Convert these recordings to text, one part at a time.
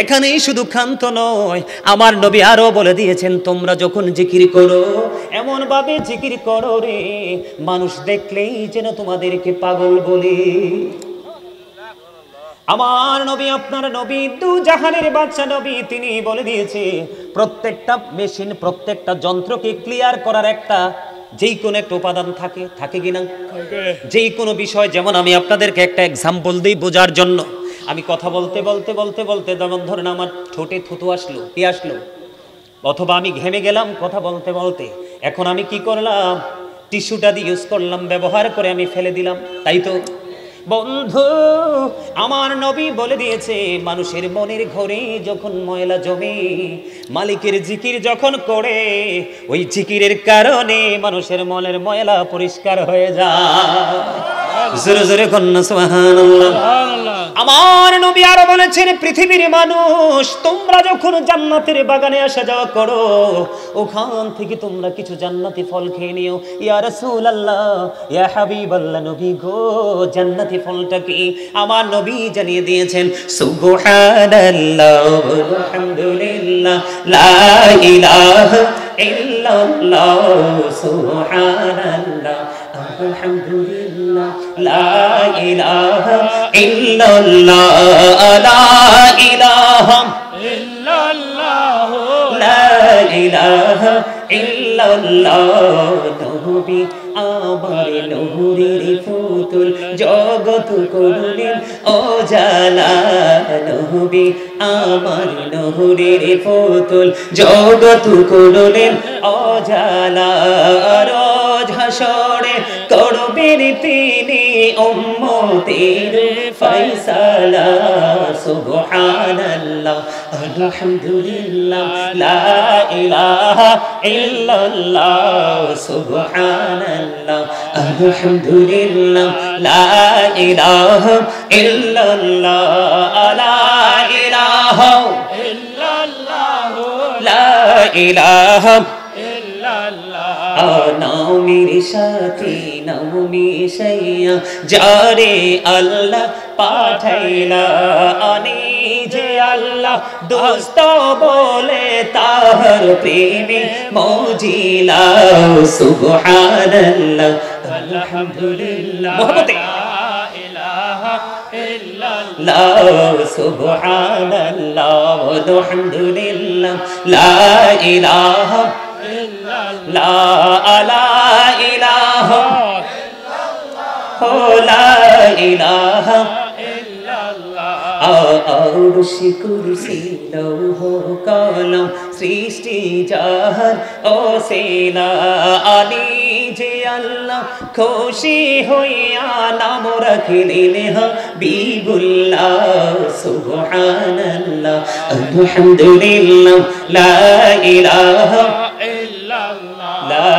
এখানেই শুধু ক্ষান্ত নয়, আমার নবী আরো বলে দিয়েছেন, তোমরা যখন জিকির করো এমন ভাবে জিকির করো রে মানুষ দেখলেই যেন তোমাদেরকে পাগল বলে। আমার নবী, আপনার নবী, দু জাহানের বাদশা নবী, তিনি বলে দিয়েছে প্রত্যেকটা মেশিন, প্রত্যেকটা যন্ত্রকে ক্লিয়ার করার একটা যেই কোনো একটা উপাদান থাকে, থাকে কিনা? যেই কোনো বিষয়, যেমন আমি আপনাদেরকে একটা এক্সাম্পল দিই বোঝার জন্য। আমি কথা বলতে বলতে বলতে বলতে যেমন ধরেন আমার ঠোঁটে থুতু আসলো, কি আসলো, অথবা আমি ঘেমে গেলাম কথা বলতে বলতে, এখন আমি কি করলাম, টিস্যুটা দিয়ে ইউজ করলাম, ব্যবহার করে আমি ফেলে দিলাম, তাই তো বন্ধু? আমার নবী বলে দিয়েছে মানুষের মনের ঘরে যখন ময়লা জমে, মালিকের জিকির যখন করে ওই জিকিরের কারণে মানুষের মনের ময়লা পরিষ্কার হয়ে যায়। জোরে জোরে কন্যা সুবহানাল্লাহ। আমার নবী আরো বলেছেন পৃথিবীর মানুষ, তোমরা যখন জান্নাতের বাগানে আসা যাওয়া করো ওখান থেকে তোমরা কিছু জান্নাতি ফল খেয়ে নিও। ইয়া রাসূলুল্লাহ, ইয়া হাবিবাল্লাহ, নবী গো জান্নাতি ফলটা কি? আমার নবী জানিয়ে দিয়েছেন সুবহানাল্লাহ আলহামদুলিল্লাহ লা ইলাহা ইল্লাল্লাহ সুবহানাল্লাহ আলহামদুলিল্লাহ লা ইলাহা ইল্লাল্লাহ লা ইলাহা ইল্লাল্লাহ লা ইলাহা ইল্লাল্লাহ। নবী আমার নূরের পুতুল জগৎ করলেন উজালা, নবী আমার নূরের পুতুল জগৎ করলেন উজালা। রোজ হাসরে করবেন তিনি উম্মতের ফয়সালা। সুবহানাল্লাহ আলহামদুলিল্লাহ লা ইলাহা ইল্লাল্লাহ সুবহানাল্লাহ আলহামদুলিল্লাহ লা ইলাহা ইল্লাল্লাহ লা ইলাহা ইল্লাল্লাহ লা ইলাহা নামের সাথে নাম মিশাইয়া যারে আল্লাহ পাঠাইলা, আনি যে আল্লাহ দোস্ত বলে তাহার প্রেমে মজিলা। সুবহানাল্লাহ আলহামদুলিল্লাহ লা ইলাহা ইল্লাল্লাহ সুবহানাল্লাহ আলহামদুলিল্লাহ লা ইলাহা লা ইলাহা লা ইলাহা আরশ কুরসি লৌহ কলম সৃষ্টি জাহান ওসিলা, আলী যে আল্লাহ খুশি হইয়া নাম রাখিলেন হাবিবুল্লাহ। সুবহানাল্লাহ আলহামদুলিল্লাহ লা ইলাহা লা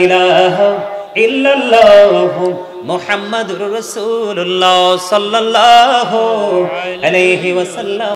ইলাহা ইল্লাল্লাহ মুহাম্মাদুর রাসূলুল্লাহ সাল্লাল্লাহু আলাইহি ওয়াসাল্লাম।